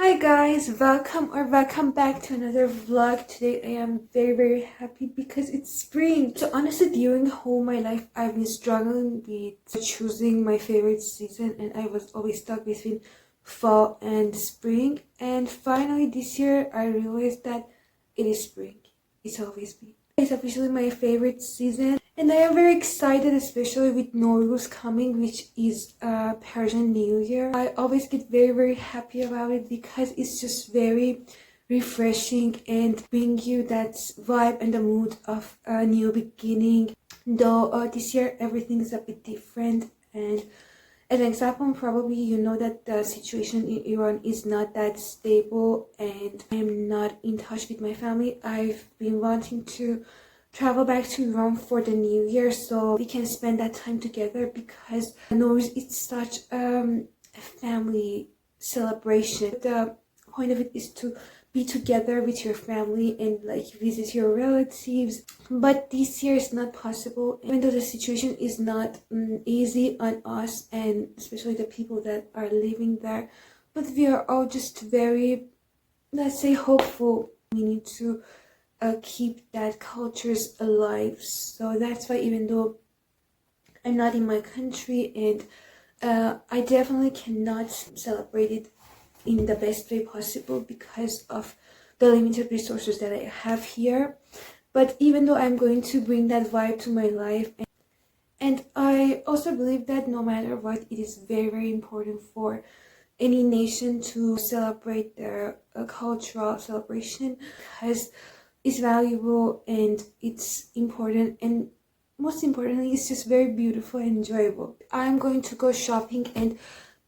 Hi guys, welcome back to another vlog. Today I am very happy because it's spring. So honestly, during whole my life I've been struggling with choosing my favorite season, and I was always stuck between fall and spring. And finally this year I realized that it is spring. It's always been. It's officially my favorite season, and I am very excited, especially with Nowruz coming, which is Persian New Year. I always get very happy about it because it's just very refreshing and bring you that vibe and the mood of a new beginning. Though this year everything is a bit different, and as an example, probably you know that the situation in Iran is not that stable, and I am not in touch with my family. I've been wanting to travel back to Iran for the new year so we can spend that time together, because Nowruz is such a family celebration. The point of it is to be together with your family and like visit your relatives, but this year is not possible, even though the situation is not easy on us and especially the people that are living there. But we are all just very, let's say, hopeful. We need to keep that cultures alive. So that's why, even though I'm not in my country, and I definitely cannot celebrate it in the best way possible because of the limited resources that I have here. But even though I'm going to bring that vibe to my life, and I also believe that no matter what, it is very important for any nation to celebrate their cultural celebration, because it's valuable and it's important, and most importantly it's just very beautiful and enjoyable. I'm going to go shopping and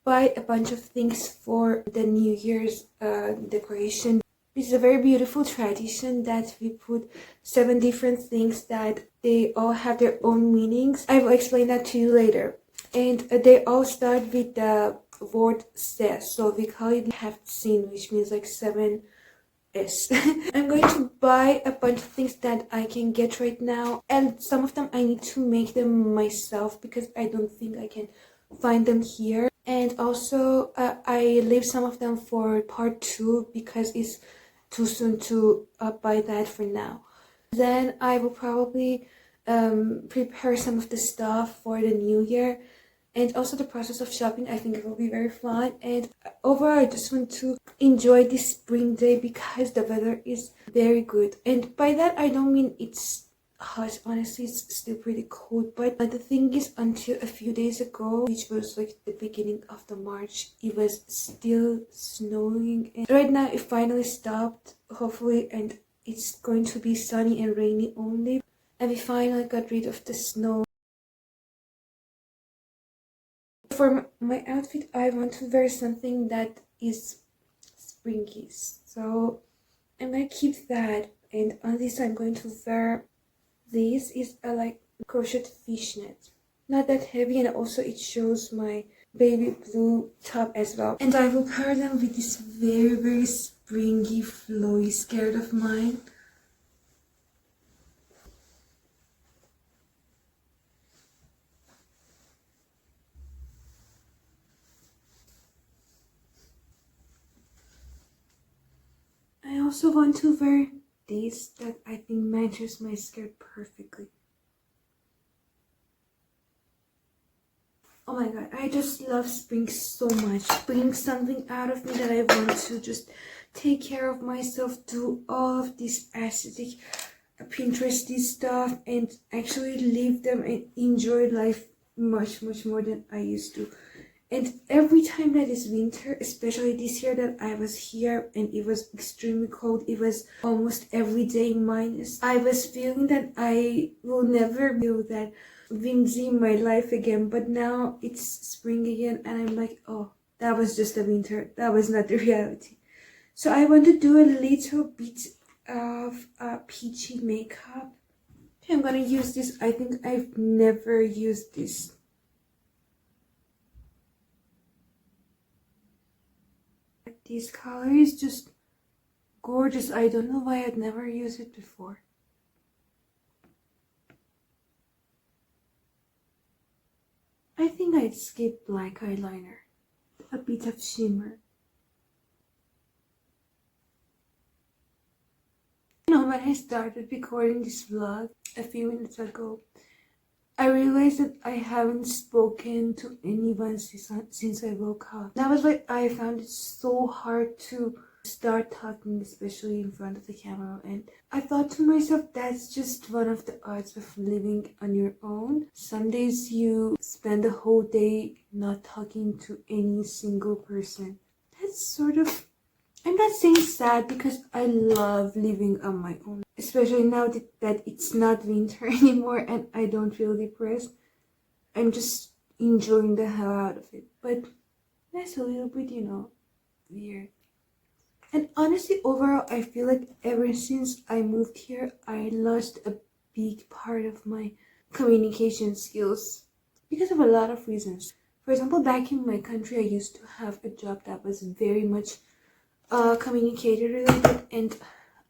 buy a bunch of things for the New Year's decoration. This is a very beautiful tradition that we put 7 different things that they all have their own meanings. I will explain that to you later. And they all start with the word ses, so we call it have seen, which means like 7 S. I'm going to buy a bunch of things that I can get right now, and some of them I need to make them myself because I don't think I can find them here. And also I leave some of them for part 2 because it's too soon to buy that for now. Then I will probably prepare some of the stuff for the new year, and also the process of shopping. I think it will be very fun, and overall I just want to enjoy this spring day because the weather is very good. And by that I don't mean it's hot. Honestly, it's still pretty cold, but the thing is, until a few days ago, which was like the beginning of the March, it was still snowing, and right now it finally stopped, hopefully, and it's going to be sunny and rainy only, and we finally got rid of the snow. For my outfit, I want to wear something that is springy, so I'm gonna keep that. And on this I'm going to wear, this is a like crochet fishnet, not that heavy, and also it shows my baby blue top as well. And I will pair them with this very springy flowy skirt of mine. I also want to wear this that I think matches my skirt perfectly. Oh my god, I just love spring so much. Bring something out of me that I want to just take care of myself, do all of this aesthetic Pinteresty stuff, and actually live them and enjoy life much more than I used to. And every time that is winter, especially this year that I was here and it was extremely cold, it was almost every day minus, I was feeling that I will never feel that whimsy in my life again. But now it's spring again and I'm like, oh, that was just the winter, that was not the reality. So I want to do a little bit of peachy makeup. Okay, I'm gonna use this. I think I've never used this. This color is just gorgeous. I don't know why I'd never used it before. I think I'd skip black eyeliner, a bit of shimmer. When I started recording this vlog a few minutes ago, I realized that I haven't spoken to anyone since I woke up. That was why I found it so hard to start talking, especially in front of the camera. And I thought to myself, that's just one of the odds of living on your own. Some days you spend the whole day not talking to any single person. That's sort of, I'm not saying sad, because I love living on my own, especially now that it's not winter anymore and I don't feel depressed. I'm just enjoying the hell out of it. But that's a little bit, weird. And honestly, overall, I feel like ever since I moved here, I lost a big part of my communication skills because of a lot of reasons. For example, back in my country, I used to have a job that was very much communicator related, and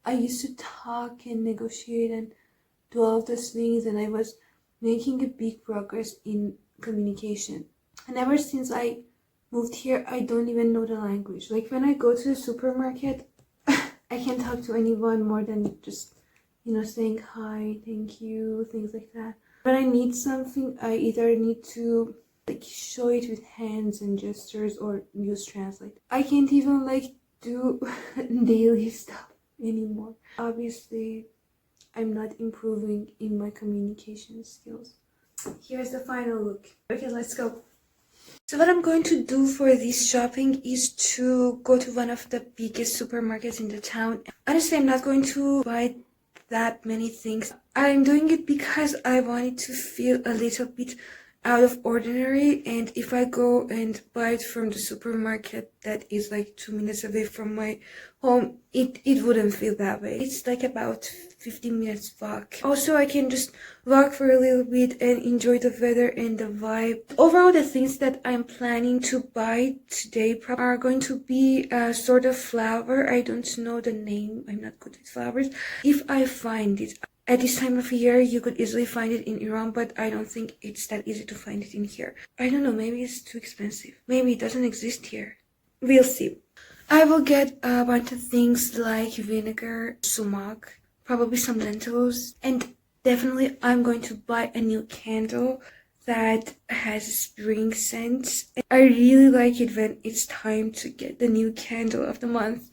I used to talk and negotiate and do all of those things, and I was making a big progress in communication. And ever since I moved here, I don't even know the language. Like when I go to the supermarket, I can't talk to anyone more than just, saying hi, thank you, things like that. When I need something, I either need to show it with hands and gestures or use translate. I can't even do daily stuff anymore. Obviously, I'm not improving in my communication skills. Here's the final look. Okay, let's go. So what I'm going to do for this shopping is to go to one of the biggest supermarkets in the town. Honestly, I'm not going to buy that many things. I'm doing it because I wanted to feel a little bit out of ordinary, and if I go and buy it from the supermarket that is 2 minutes away from my home, it wouldn't feel that way. It's about 15 minutes walk. Also, I can just walk for a little bit and enjoy the weather and the vibe. Overall, the things that I'm planning to buy today are going to be a sort of flower. I don't know the name. I'm not good with flowers. If I find it. At this time of year, you could easily find it in Iran, but I don't think it's that easy to find it in here. I don't know, maybe it's too expensive. Maybe it doesn't exist here. We'll see. I will get a bunch of things like vinegar, sumac, probably some lentils, and definitely I'm going to buy a new candle that has a spring scent. I really like it when it's time to get the new candle of the month.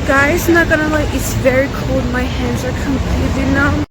Guys, not gonna lie, it's very cold. My hands are completely numb.